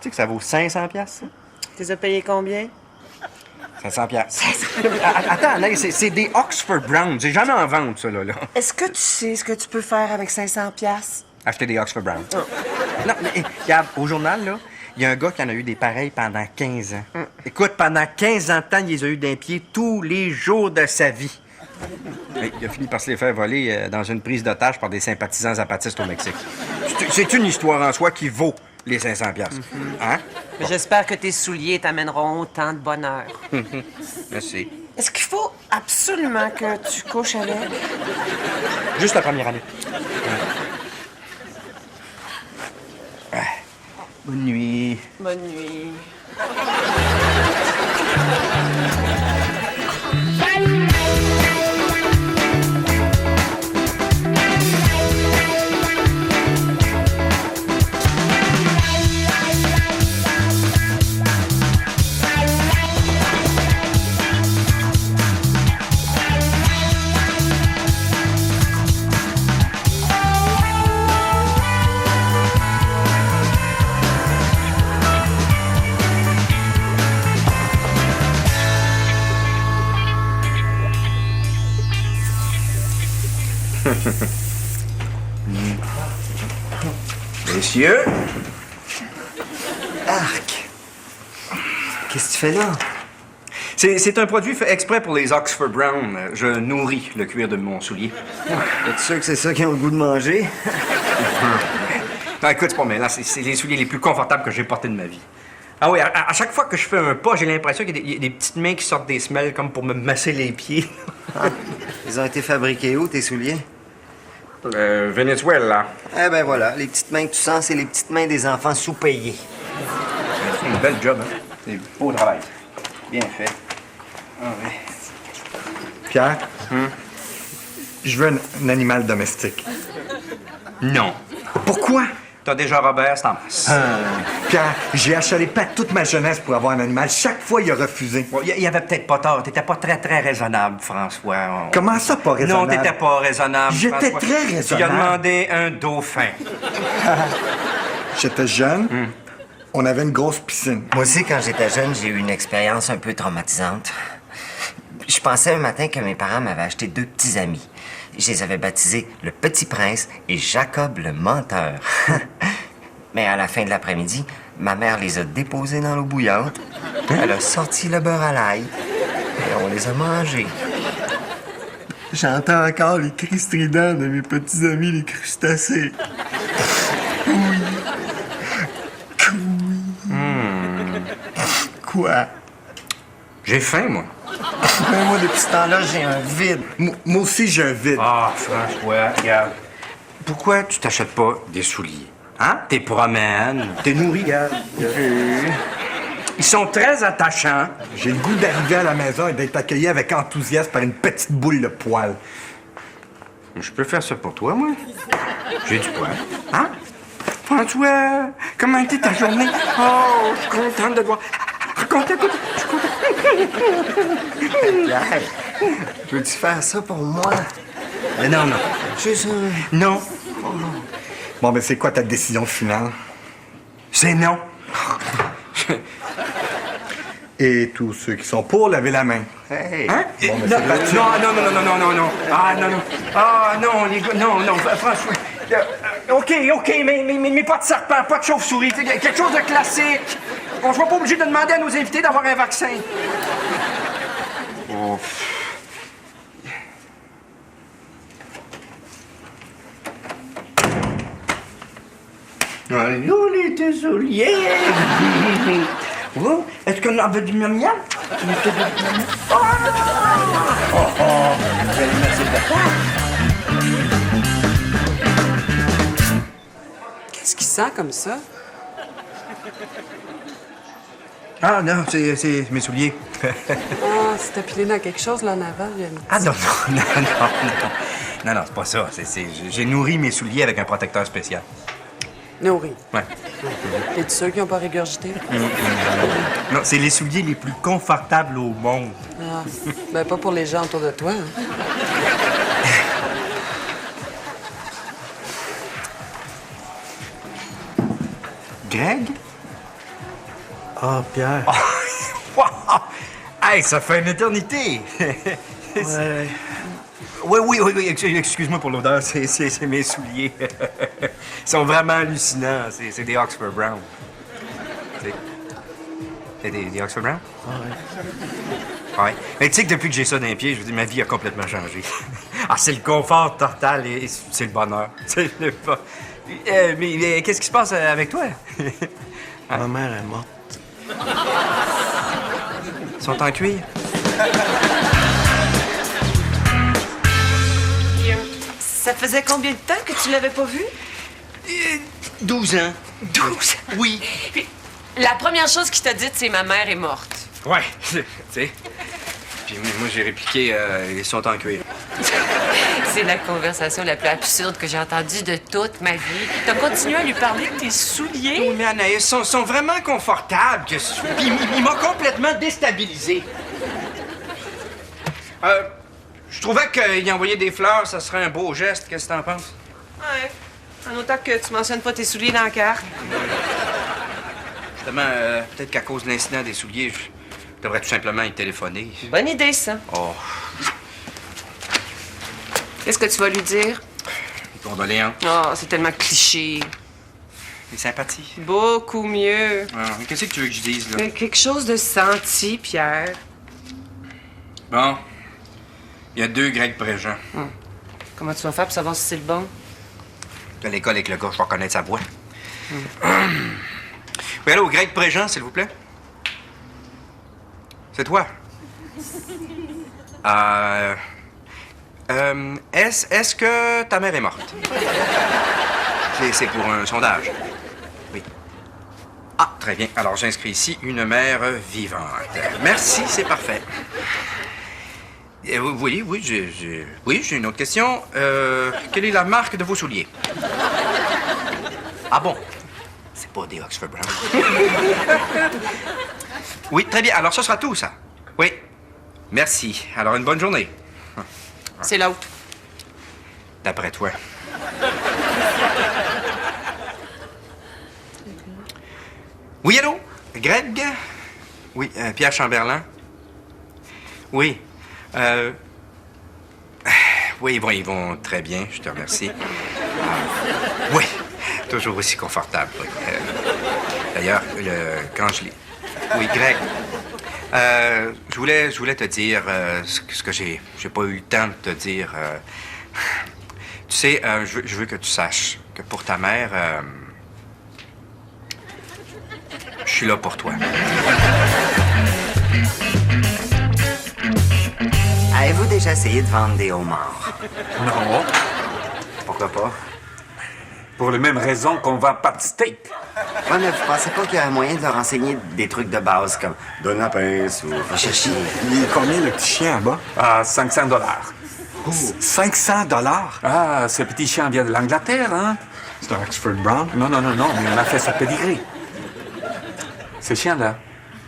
sais que ça vaut 500 piastres, ça? Tu les as payés combien? 500 piastres. Attends, Anaïs, c'est des Oxford Browns. J'ai jamais en vente, ça, là. Est-ce que tu sais ce que tu peux faire avec 500 piastres? Acheter des Oxford Browns. Non, mais regarde, au journal, là, il y a un gars qui en a eu des pareils pendant 15 ans. Écoute, pendant 15 ans de temps, il les a eu d'un pied tous les jours de sa vie. Mais il a fini par se les faire voler dans une prise d'otage par des sympathisants zapatistes au Mexique. C'est une histoire en soi qui vaut les 500 piastres. Hein? Mais j'espère que tes souliers t'amèneront autant de bonheur. Merci. Est-ce qu'il faut absolument que tu couches avec? Juste la première année. Bonne nuit. Bonne nuit. Messieurs, Arc! Qu'est-ce que tu fais là? c'est un produit fait exprès pour les Oxford Brown. Je nourris le cuir de mon soulier. Es-tu sûr que c'est ça qui ont le goût de manger? Non, écoute, c'est pas mêlant. C'est les souliers les plus confortables que j'ai portés de ma vie. Ah oui, à chaque fois que je fais un pas, j'ai l'impression qu'il y a des petites mains qui sortent des semelles comme pour me masser les pieds. Ils ont été fabriqués où, tes souliers? Venezuela. Eh ben voilà, les petites mains que tu sens, c'est les petites mains des enfants sous-payés. C'est une belle job, hein? C'est beau travail. Bien fait. Ah oui. Pierre, je veux un animal domestique. Non. Pourquoi? T'as déjà Robert, c'est en masse. Pierre, j'ai achalé pas toute ma jeunesse pour avoir un animal. Chaque fois, il a refusé. Bon, il y avait peut-être pas tort. T'étais pas très, très raisonnable, François. Comment ça, pas raisonnable? Non, t'étais pas raisonnable, J'étais François. très Tu as raisonnable. demandé un dauphin. J'étais jeune, on avait une grosse piscine. Moi aussi, quand j'étais jeune, j'ai eu une expérience un peu traumatisante. Je pensais un matin que mes parents m'avaient acheté 2 petits amis. Je les avais baptisés le Petit Prince et Jacob le Menteur. Mais à la fin de l'après-midi, ma mère les a déposés dans l'eau bouillante. Elle a sorti le beurre à l'ail et on les a mangés. J'entends encore les cris stridents de mes petits amis, les crustacés. Quoi? J'ai faim, moi. Mais moi, depuis ce temps-là, j'ai un vide. Moi aussi, j'ai un vide. Ah, François, regarde. Pourquoi tu t'achètes pas des souliers? Hein? T'es promènes, t'es nourri, regarde. Ils sont très attachants. J'ai le goût d'arriver à la maison et d'être accueilli avec enthousiasme par une petite boule de poil. Je peux faire ça pour toi, moi. J'ai du poil. Hein? François, comment était ta journée? Oh, je suis contente de te voir. Content. Pierre, peux-tu faire ça pour moi? Non. Juste Non. Bon, mais c'est quoi ta décision finale? C'est non. Et tous ceux qui sont pour, levez la main. Hey! Hein? Bon, mais Non, c'est battu. non. Ah, non. Ah, non, les gars, non, François. OK, mais pas de serpent, pas de chauve-souris. Quelque chose de classique. On ne sera pas obligé de demander à nos invités d'avoir un vaccin. Oh. Allô, les désolés. Oh, est-ce qu'on en veut du miam-miam? Vous allez mettre de la Qu'est-ce qui sent comme ça? Ah non, c'est mes souliers. Ah, c'est appelé dans quelque chose là en avant. Ah non, c'est pas ça. J'ai nourri mes souliers avec un protecteur spécial. Nourri. Ouais. T'es sûr qu'ils n'ont pas régurgité? Non, c'est les souliers les plus confortables au monde. Ah, ben pas pour les gens autour de toi. Hein. Greg? Ah, Pierre. Wow! Hey, ça fait une éternité! Ouais. Oui, excuse-moi pour l'odeur, c'est mes souliers. Ils sont vraiment hallucinants, c'est des Oxford Brown. C'est des Oxford Brown? Ouais. Mais tu sais que depuis que j'ai ça dans les pieds, je veux dire, ma vie a complètement changé. Ah, c'est le confort total et c'est le bonheur. C'est le mais qu'est-ce qui se passe avec toi? Ma mère est morte. Ils sont en cuir? Ça faisait combien de temps que tu l'avais pas vu? 12 ans. 12. Oui. Puis, la première chose qu'il t'a dite, c'est ma mère est morte. Ouais, tu sais. Puis moi, j'ai répliqué, ils sont en cuir. C'est la conversation la plus absurde que j'ai entendue de toute ma vie. T'as continué à lui parler de tes souliers? Oui, mais Anaïs, sont vraiment confortables. Puis il m'a complètement déstabilisé. Je trouvais qu'il envoyer des fleurs, ça serait un beau geste. Qu'est-ce que t'en penses? Ouais. En autant que tu mentionnes pas tes souliers dans la carte. Justement, peut-être qu'à cause de l'incident des souliers, je devrais tout simplement y téléphoner. Bonne idée, ça. Oh, Qu'est-ce que tu vas lui dire? les condoléances. Oh, c'est tellement cliché. Les sympathies. Beaucoup mieux. Mais qu'est-ce que tu veux que je dise, là? Quelque chose de senti, Pierre. Bon. Il y a 2 Greg Préjean. Comment tu vas faire pour savoir si c'est le bon? De l'école avec le gars, je vais reconnaître sa voix. Oui, allô, Greg Préjean, s'il vous plaît? C'est toi? Est-ce que ta mère est morte? C'est pour un sondage. Oui. Ah, très bien. Alors, j'inscris ici une mère vivante. Merci, c'est parfait. Oui, j'ai une autre question. Quelle est la marque de vos souliers? Ah bon? C'est pas des Oxford Brown. Oui, très bien. Alors, ce sera tout, ça. Oui. Merci. Alors, une bonne journée. C'est l'autre. D'après toi. Oui, allô? Greg? Oui, Pierre Chamberlain? Oui. Oui, ils vont très bien, je te remercie. Oui, toujours aussi confortable. Oui. D'ailleurs, quand je lis... Oui, Greg, je voulais te dire ce que j'ai pas eu le temps de te dire. Tu sais, je veux que tu saches que pour ta mère, je suis là pour toi. Avez-vous déjà essayé de vendre des homards? Non, Pourquoi pas? pour les mêmes raisons qu'on vend pas de steak. Ouais, mais vous pensez pas qu'il y a un moyen de leur enseigner des trucs de base comme donne la pince ou va chercher? Il est combien le petit chien en bas? À 500 $. 500 $? Ah, ce petit chien vient de l'Angleterre, hein? C'est un Oxford Brown? Non, mais on a fait sa pedigree. Ces chiens-là,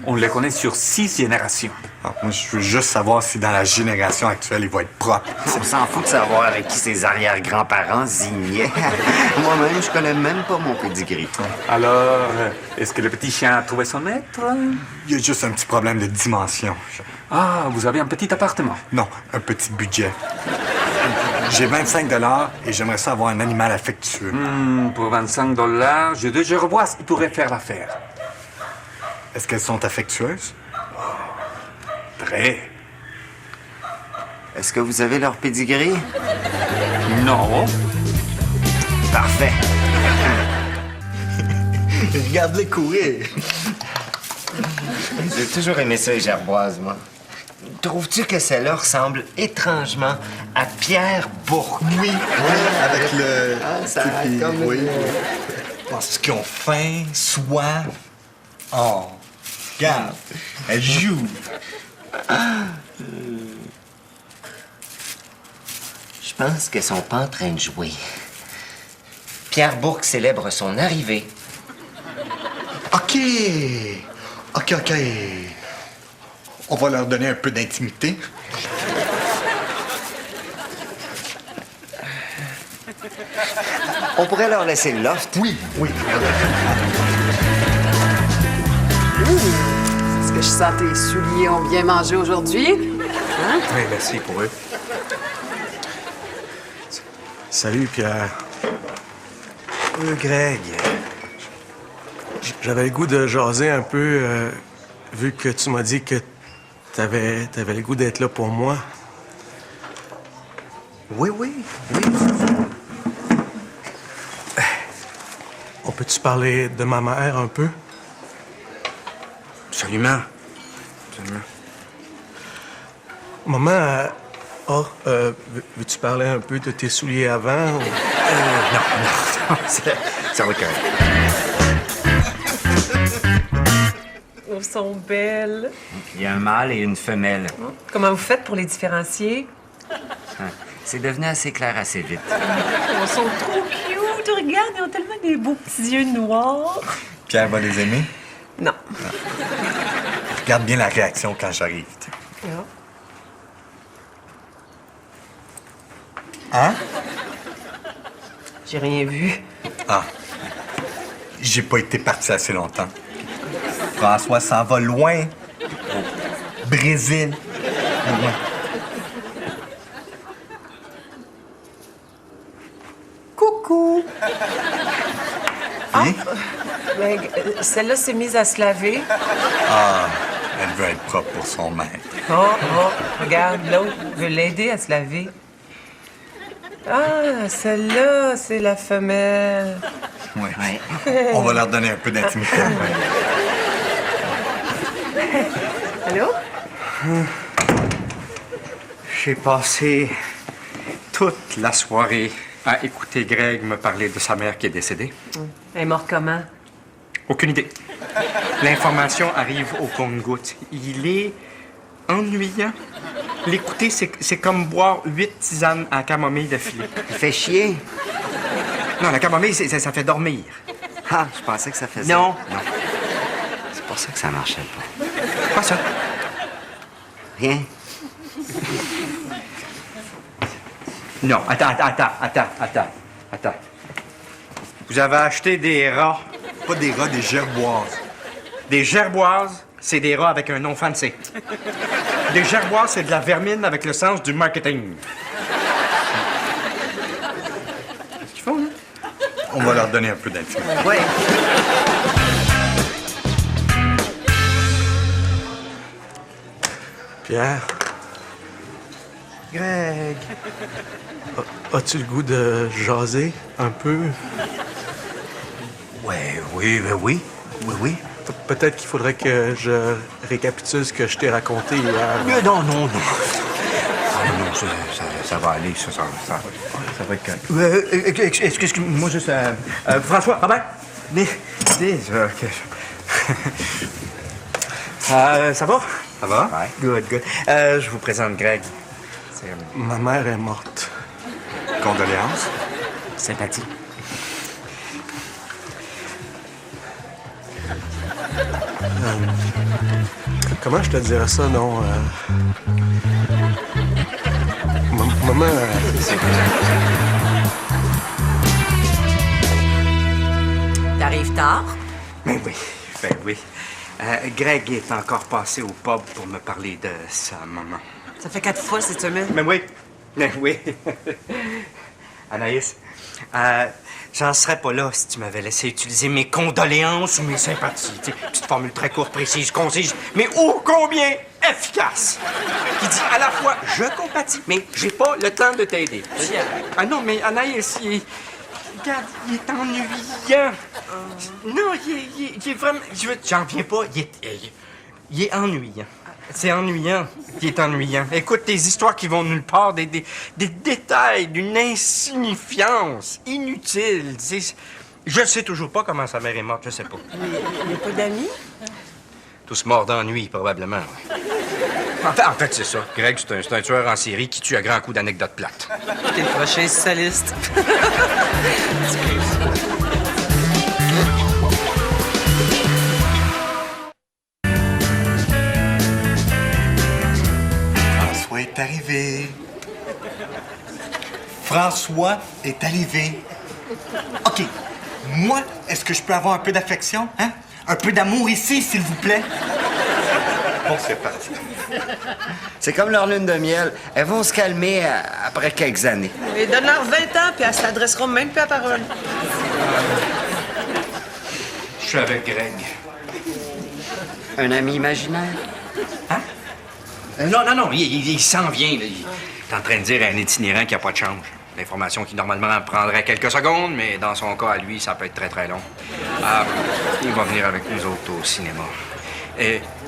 on les connaît sur 6 générations. Ah, moi, je veux juste savoir si dans la génération actuelle, il va être propre. On s'en fout de savoir avec qui ses arrière-grands-parents zignaient. Moi-même, je connais même pas mon pedigree. Alors, est-ce que le petit chien a trouvé son maître? Il y a juste un petit problème de dimension. Ah, vous avez un petit appartement. Non, un petit budget. J'ai 25 $ et j'aimerais ça avoir un animal affectueux. Pour 25 $, j'ai 2 gerboises qui pourraient faire l'affaire. Est-ce qu'elles sont affectueuses? Très. Est-ce que vous avez leur pedigree? Non. Parfait. Regarde-les courir. J'ai toujours aimé ça, les gerboises, moi. Trouves-tu que celle-là ressemble étrangement à Pierre Bourque? Oui, avec le... ça a comme oui. Parce qu'ils ont faim, soif. Oh, regarde, elle joue. Je pense qu'elles sont pas en train de jouer. Pierre Bourque célèbre son arrivée. OK. On va leur donner un peu d'intimité. On pourrait leur laisser le loft. Oui. Ouh. ça, tes souliers ont bien mangé aujourd'hui? Oui, merci pour eux. Salut, Pierre. Greg. J'avais le goût de jaser un peu, vu que tu m'as dit que t'avais le goût d'être là pour moi. Oui. On peut-tu parler de ma mère un peu? Absolument. Maman, veux-tu parler un peu de tes souliers avant? Non, ça va correct. Elles sont belles. Il y a un mâle et une femelle. Comment vous faites pour les différencier? C'est devenu assez clair assez vite. Elles sont trop cute. Regarde, ils ont tellement des beaux petits yeux noirs. Pierre va les aimer. Non. Regarde bien la réaction quand j'arrive. Non. Hein? J'ai rien vu. Ah. J'ai pas été parti assez longtemps. François s'en va loin. Au Brésil. Loin. Coucou. Hein? Ben, celle-là s'est mise à se laver. Ah, elle veut être propre pour son maître. Regarde, l'autre veut l'aider à se laver. Ah, celle-là, c'est la femelle. Oui. On va leur donner un peu d'intimité. Allô? J'ai passé toute la soirée à écouter Greg me parler de sa mère qui est décédée. Elle est morte comment? Aucune idée. L'information arrive au compte-gouttes. Il est ennuyant. L'écouter, c'est comme boire 8 tisanes à camomille d'affilée. Il fait chier. Non, la camomille, ça fait dormir. Ah, je pensais que ça faisait. Non. C'est pour ça que ça marchait pas. Quoi ça? Rien. Non, attends. Vous avez acheté des rats. Pas des rats, des gerboises. Des gerboises, c'est des rats avec un nom fancy. Des gerboises, c'est de la vermine avec le sens du marketing. Qu'est-ce qu'ils font, là? On va leur donner un peu d'intimité. Oui. Pierre, Greg. as-tu le goût de jaser un peu? Oui. Peut-être qu'il faudrait que je récapitule ce que je t'ai raconté hier. Non. Ah non, ça va aller, ça va être correct. Excuse-moi juste... François, Robert, ça va? Ça va? Good. Je vous présente Greg. Ma mère est morte. Condoléances. Sympathie. Comment je te dirais ça, non? Maman... T'arrives tard? Ben oui. Greg est encore passé au pub pour me parler de sa maman. Ça fait 4 fois cette semaine. Ben oui. Anaïs, j'en serais pas là si tu m'avais laissé utiliser mes condoléances ou mes sympathies. Tu sais, petite formule très courte, précise, concise, mais ô combien efficace! Qui dit à la fois « je compatis », mais « j'ai pas le temps de t'aider ». Ah non, mais Anaïs, regarde, il est ennuyant. Non, il est vraiment... J'en viens pas, il est ennuyant. C'est ennuyant. Il est ennuyant. Écoute, des histoires qui vont nulle part, des détails d'une insignifiance inutile. Je sais toujours pas comment sa mère est morte, je sais pas. Il n'y a pas d'amis? Tous morts d'ennui, probablement. Oui. En fait, c'est ça. Greg, c'est un tueur en série qui tue à grands coups d'anecdotes plates. T'es le prochain socialiste. François est arrivé. François est arrivé. OK. Moi, est-ce que je peux avoir un peu d'affection, hein? Un peu d'amour ici, s'il vous plaît? Bon, c'est parti. C'est comme leur lune de miel. Elles vont se calmer après quelques années. Et donne-leur 20 ans, puis elles s'adresseront même plus à parole. Je suis avec Greg. Un ami imaginaire? Non, il s'en vient. Là. Il est en train de dire à un itinérant qu'il n'y a pas de change. L'information qui, normalement, prendrait quelques secondes, mais dans son cas, à lui, ça peut être très, très long. Il va venir avec nous autres au cinéma.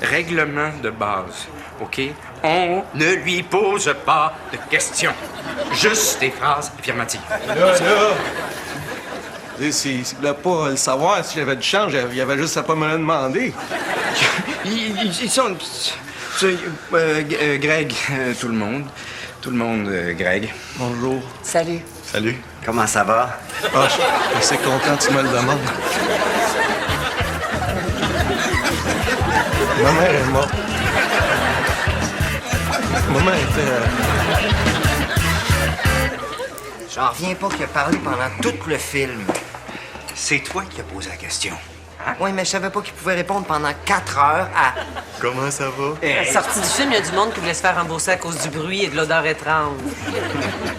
Règlement de base, OK? On ne lui pose pas de questions. Juste des phrases affirmatives. Là. S'il voulait pas le savoir si j'avais du change, il avait juste à pas me le demander. Ils sont... Greg, tout le monde. Tout le monde, Greg. Bonjour. Salut. Salut. Comment ça va? Ah, je suis assez content que tu me le demandes. Ma mère est morte. Ma mère était... J'en reviens pas qu'il a parlé pendant tout le film. C'est toi qui as posé la question. Oui, mais je savais pas qu'il pouvait répondre pendant 4 heures à... Comment ça va? À la sortie du film, il y a du monde qui voulait se faire rembourser à cause du bruit et de l'odeur étrange.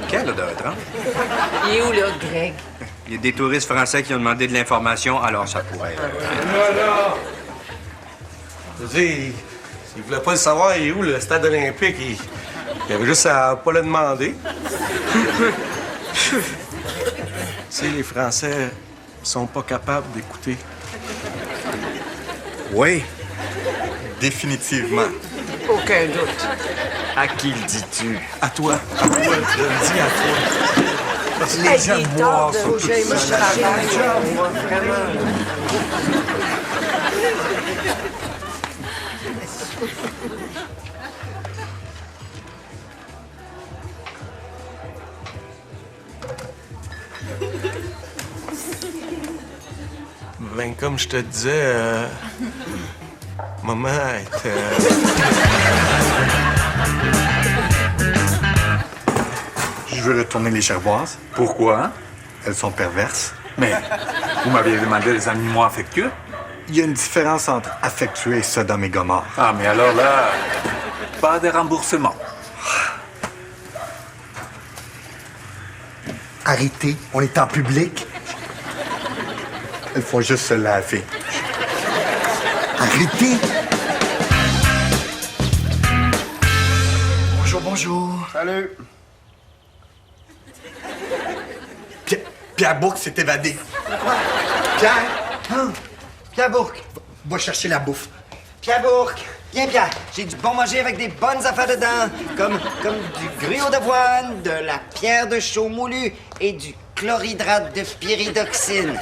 Quelle odeur étrange? Il est où, là, Greg? Il y a des touristes français qui ont demandé de l'information, alors ça pourrait... Je veux dire, s'il voulait pas le savoir, il est où le stade olympique? Il avait juste à pas le demander. Tu sais, les Français sont pas capables d'écouter. Oui. Définitivement. Aucun doute. À qui le dis-tu? À toi. À toi. Je le dis à toi. Les jaguars sont tous Ben, comme je te disais, maman était... Je veux retourner les gerboises. Pourquoi? Elles sont perverses. Mais vous m'aviez demandé des animaux affectueux? Il y a une différence entre affectueux et Sodome et Gomorrhe. Ah, mais alors là, pas de remboursement. Arrêtez, on est en public. Elles font juste se laver. Arrêtez! Bonjour. Salut. Pierre Bourque s'est évadé. Pierre? Hein? Pierre Bourque. Va chercher la bouffe. Pierre Bourque. Viens, Pierre. J'ai du bon manger avec des bonnes affaires dedans. Comme du gruau d'avoine, de la pierre de chaux moulu et du chlorhydrate de pyridoxine.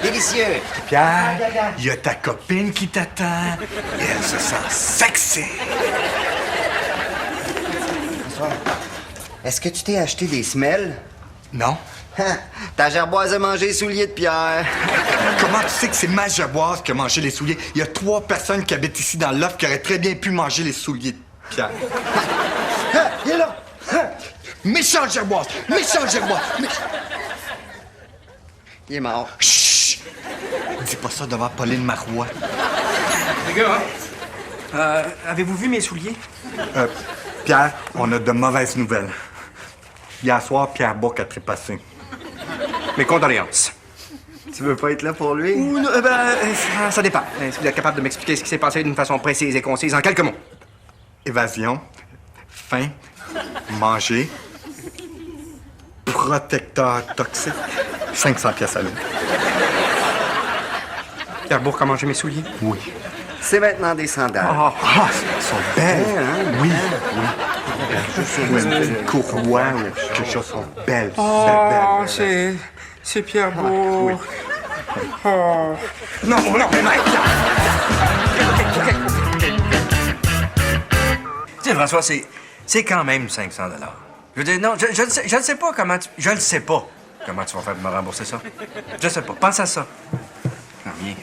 Délicieux. Pierre, il y a ta copine qui t'attend et elle se sent sexy. Est-ce que tu t'es acheté des semelles? Non? Hein? Ta gerboise a mangé les souliers de Pierre. Comment tu sais que c'est ma jaboise qui a mangé les souliers? Il y a 3 personnes qui habitent ici dans l'offre qui auraient très bien pu manger les souliers de Pierre. Hein? Il est là. Hein? Méchant jaboise! Méchant jaboise! Il est mort. Chut! Dis pas ça devant Pauline Marois. Les gars, avez-vous vu mes souliers? Pierre, on a de mauvaises nouvelles. Hier soir, Pierre Bourque a trépassé. Mes condoléances. Tu veux pas être là pour lui? Ou non, ça dépend. Si vous êtes capable de m'expliquer ce qui s'est passé d'une façon précise et concise, en quelques mots. Évasion, faim, manger, protecteur toxique, 500 pièces à l'heure. Pierre Bourque a mangé mes souliers? Oui. C'est maintenant des sandales. Elles sont belles. Oui, oui. Une courroie ou quelque chose sont belles. Belles. c'est Pierre Bourque. Oui. Non, mais Mike! Tu sais, François, c'est quand même 500 $. Je veux dire, non, je ne sais pas comment tu... Je ne sais pas comment tu vas faire pour me rembourser ça. Je sais pas. Pense à ça. Non, viens.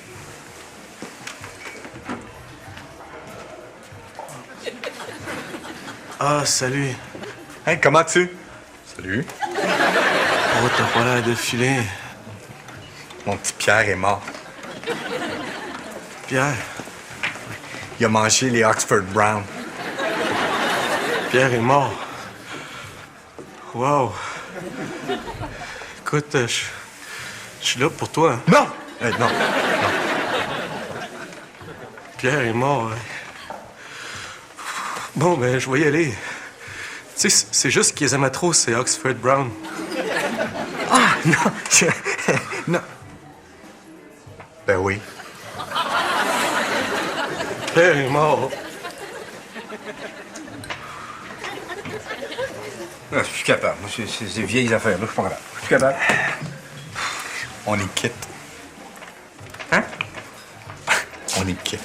Ah, salut. Hey, comment tu? Salut. Oh, t'as pas l'air de filer. Mon petit Pierre est mort. Pierre. Il a mangé les Oxford Brown. Pierre est mort. Wow. Écoute, je suis là pour toi. Hein. Non! Non. Pierre est mort. Hein. Bon, ben, je vais y aller. Tu sais, c'est juste qu'ils aimaient trop, ces Oxford Brown. Ah, non! Non. Ben oui. Pierre est mort. Non, je suis capable. Moi, c'est des vieilles affaires, là. Je suis pas capable. Je suis capable. On est quitte. Hein? On est quitte.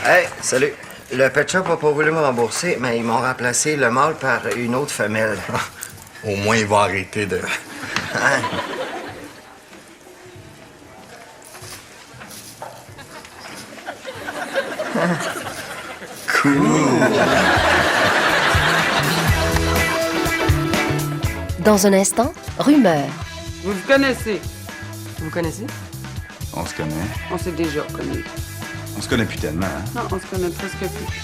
Hey, salut. Le pet shop n'a pas voulu me rembourser, mais ils m'ont remplacé le mâle par une autre femelle. Au moins, il va arrêter de... Hein? Dans un instant, rumeur. Vous le connaissez. Vous connaissez? On se connaît. On s'est déjà connus. On se connaît plus tellement, hein? Non, on se connaît presque plus.